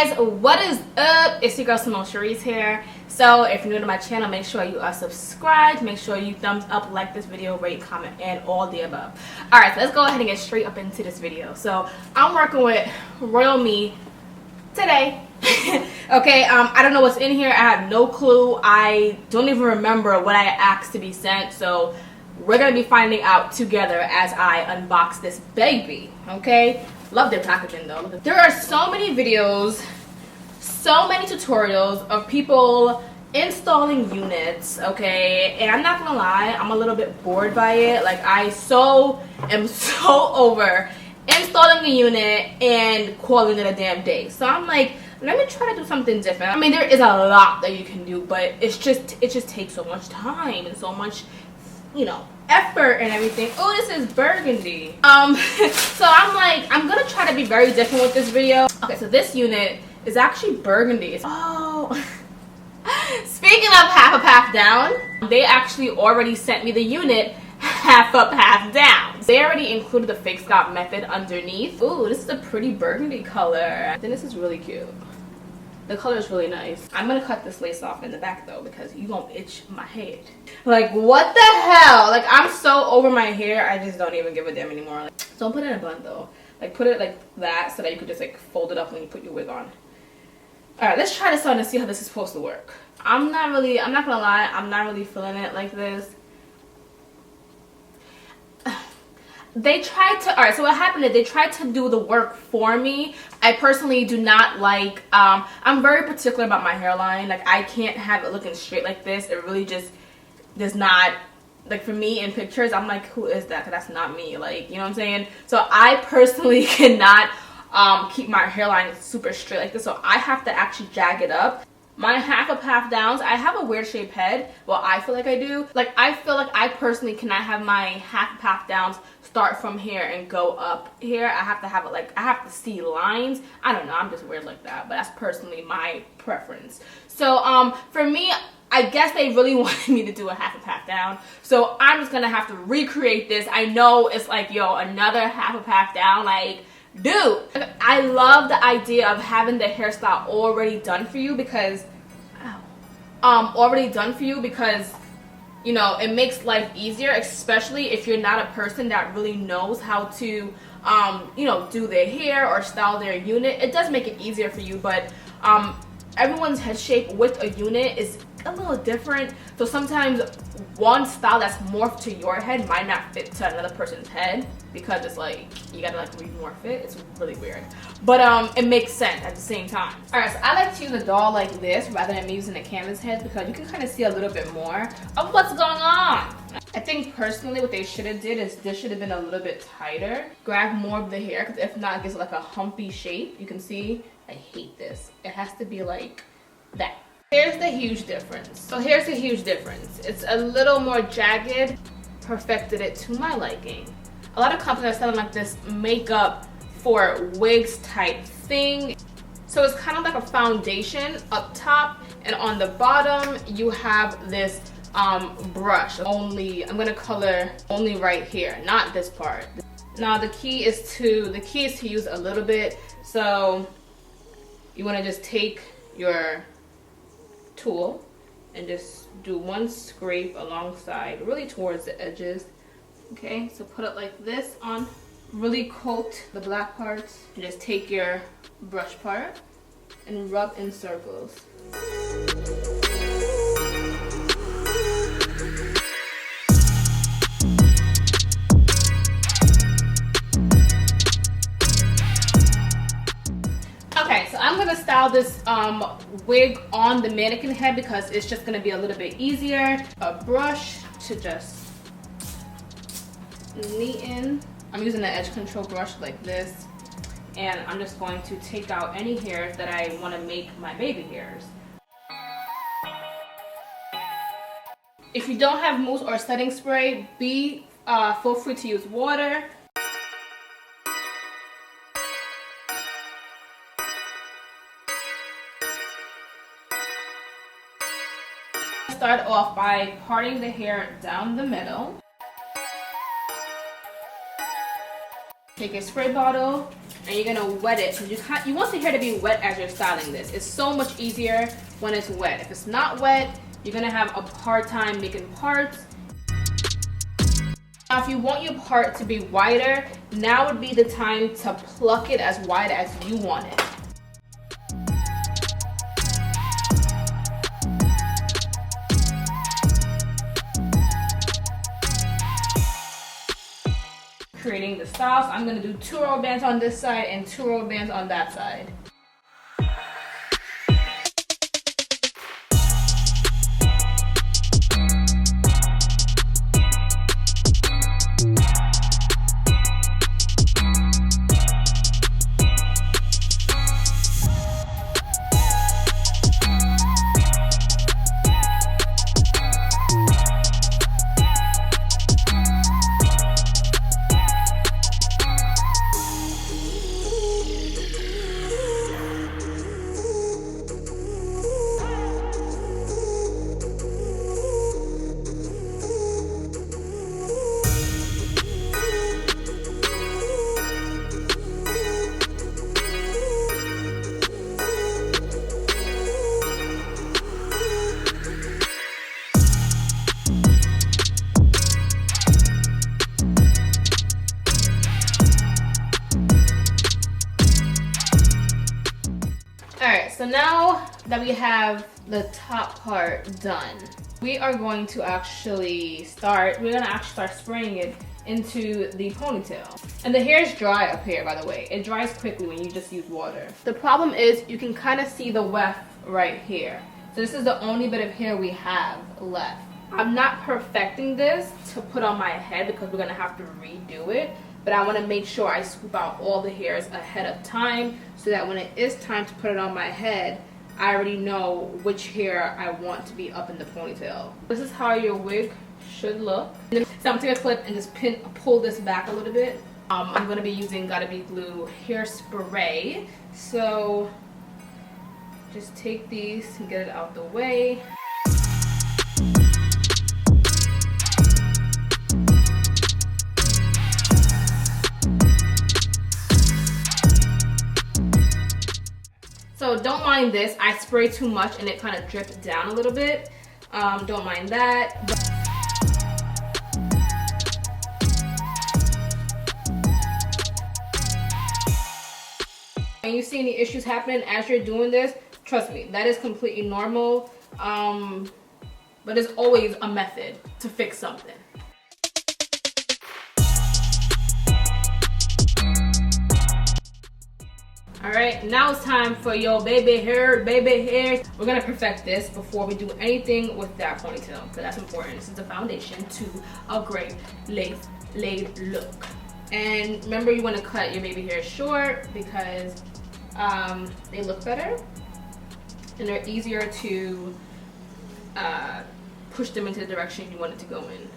guys, what is up? It's your girl Simone Cherise here. So if you're new to my channel, make sure you are subscribed, make sure you thumbs up, like this video, rate, comment, and all the above. Alright, so let's go ahead and get straight up into this video. So I'm working with RoyalMe today. Okay, I don't know what's in here. I have no clue. I don't even remember what I asked to be sent, so we're gonna be finding out together as I unbox this baby. Okay, love their packaging though. There are so many videos, so many tutorials of people installing units, okay, and I'm not gonna lie, I'm a little bit bored by it. Like, I am so over installing a unit and calling it a damn day. So I'm like, let me try to do something different. I mean, there is a lot that you can do, but it just takes so much time and so much, you know, effort and everything. Oh, this is burgundy. So I'm like, I'm gonna try to be very different with this video. Okay, so this unit is actually burgundy. Speaking of half up, half down, they actually already sent me the unit half up, half down. They already included the fake scalp method underneath. Ooh, this is a pretty burgundy color. Then this is really cute. The color is really nice. I'm gonna cut this lace off in the back though, because you gonna itch my head. Like, what the hell? Like, I'm so over my hair, I just don't even give a damn anymore. Like, don't put it in a bun though. Like, put it like that so that you could just like fold it up when you put your wig on. Alright, let's try this on and see how this is supposed to work. I'm not gonna lie, I'm not really feeling it like this. They tried to, alright, so what happened is they tried to do the work for me. I personally do not like, I'm very particular about my hairline. Like, I can't have it looking straight like this. It really just does not, like, for me in pictures, I'm like, who is that? Because that's not me. Like, you know what I'm saying? So I personally cannot keep my hairline super straight like this. So I have to actually jag it up. My half up, half downs, I have a weird shaped head. Well, I feel like I do. Like, I feel like I personally cannot have my half up, half downs start from here and go up here. I have to have it like, I have to see lines. I don't know, I'm just weird like that, but that's personally my preference. So for me, I guess they really wanted me to do a half up, half down. So I'm just gonna have to recreate this. I know it's like, yo, another half up, half down. Like, dude, I love the idea of having the hairstyle already done for you because you know, it makes life easier, especially if you're not a person that really knows how to you know, do their hair or style their unit. It does make it easier for you, but everyone's head shape with a unit is a little different. So sometimes one style that's morphed to your head might not fit to another person's head because it's like you gotta like remorph it. It's really weird, but it makes sense at the same time. All right, so I like to use a doll like this rather than me using a canvas head because you can kind of see a little bit more of what's going on. I think personally what they should have did is this should have been a little bit tighter. Grab more of the hair, because if not, it gives like a humpy shape. You can see, I hate this. It has to be like that. Here's the huge difference. So here's the huge difference. It's a little more jagged. Perfected it to my liking. A lot of companies are selling like this makeup for wigs type thing. So it's kind of like a foundation up top, and on the bottom you have this brush. Only, I'm gonna color only right here, not this part. Now the key is to use a little bit. So you want to just take your tool and just do one scrape alongside, really towards the edges. Okay, so put it like this on, really coat the black parts, and just take your brush part and rub in circles. Okay, so I'm gonna style this wig on the mannequin head because it's just gonna be a little bit easier. A brush to just neaten. I'm using an edge control brush like this, and I'm just going to take out any hairs that I want to make my baby hairs. If you don't have mousse or setting spray, feel free to use water. Start off by parting the hair down the middle. Take a spray bottle and you're gonna wet it because you want the hair to be wet as you're styling this. It's so much easier when it's wet. If it's not wet, you're gonna have a hard time making parts. Now, if you want your part to be wider, now would be the time to pluck it as wide as you want it. Creating the style. So I'm going to do 2 rubber bands on this side and 2 rubber bands on that side. So now that we have the top part done, we are going to actually start spraying it into the ponytail. And the hair is dry up here, by the way. It dries quickly when you just use water. The problem is you can kind of see the weft right here. So this is the only bit of hair we have left. I'm not perfecting this to put on my head because we're gonna have to redo it. But I want to make sure I scoop out all the hairs ahead of time so that when it is time to put it on my head, I already know which hair I want to be up in the ponytail. This is how your wig should look. So I'm going to take a clip and just pull this back a little bit. I'm going to be using Gotta Be Glue hairspray. So just take these and get it out the way. So don't mind this, I sprayed too much and it kind of dripped down a little bit. Don't mind that. When you see any issues happening as you're doing this, trust me, that is completely normal. But there's always a method to fix something. Alright, now it's time for your baby hair, We're gonna perfect this before we do anything with that ponytail, because that's important. This is the foundation to a great laid look. And remember, you want to cut your baby hair short because they look better and they're easier to push them into the direction you want it to go in.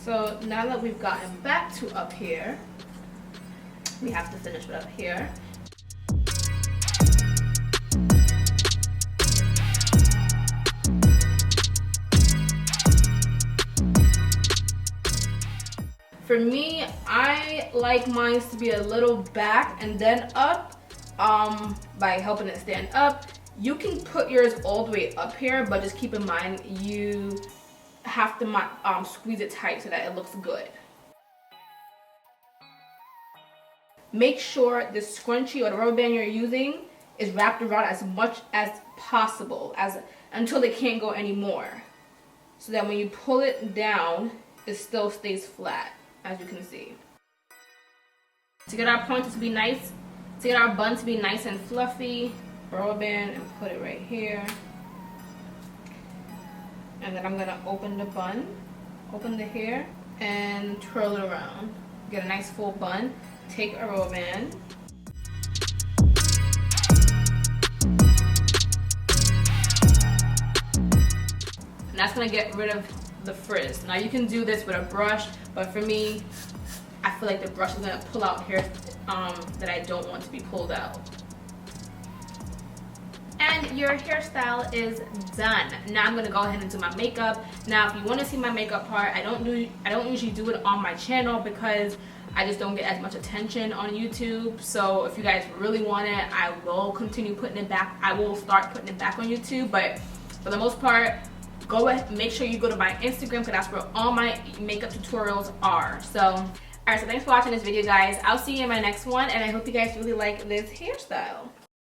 So now that we've gotten back to up here, we have to finish it up here. For me, I like mine to be a little back and then up by helping it stand up. You can put yours all the way up here, but just keep in mind you have to squeeze it tight so that it looks good. Make sure the scrunchie or the rubber band you're using is wrapped around as much as possible until it can't go anymore, so that when you pull it down, it still stays flat, as you can see. To get our points to be nice, to get our bun to be nice and fluffy, rubber band and put it right here. And then I'm gonna open the bun, open the hair, and twirl it around. Get a nice full bun. Take a rubber band. And that's gonna get rid of the frizz. Now you can do this with a brush, but for me, I feel like the brush is gonna pull out hair that I don't want to be pulled out. And your hairstyle is done. Now I'm gonna go ahead and do my makeup. Now if you want to see my makeup part, I don't usually do it on my channel because I just don't get as much attention on YouTube. So if you guys really want it, I will continue putting it back. I will start putting it back on YouTube, but for the most part, go ahead, make sure you go to my Instagram because that's where all my makeup tutorials are. So alright, so thanks for watching this video, guys. I'll see you in my next one, and I hope you guys really like this hairstyle.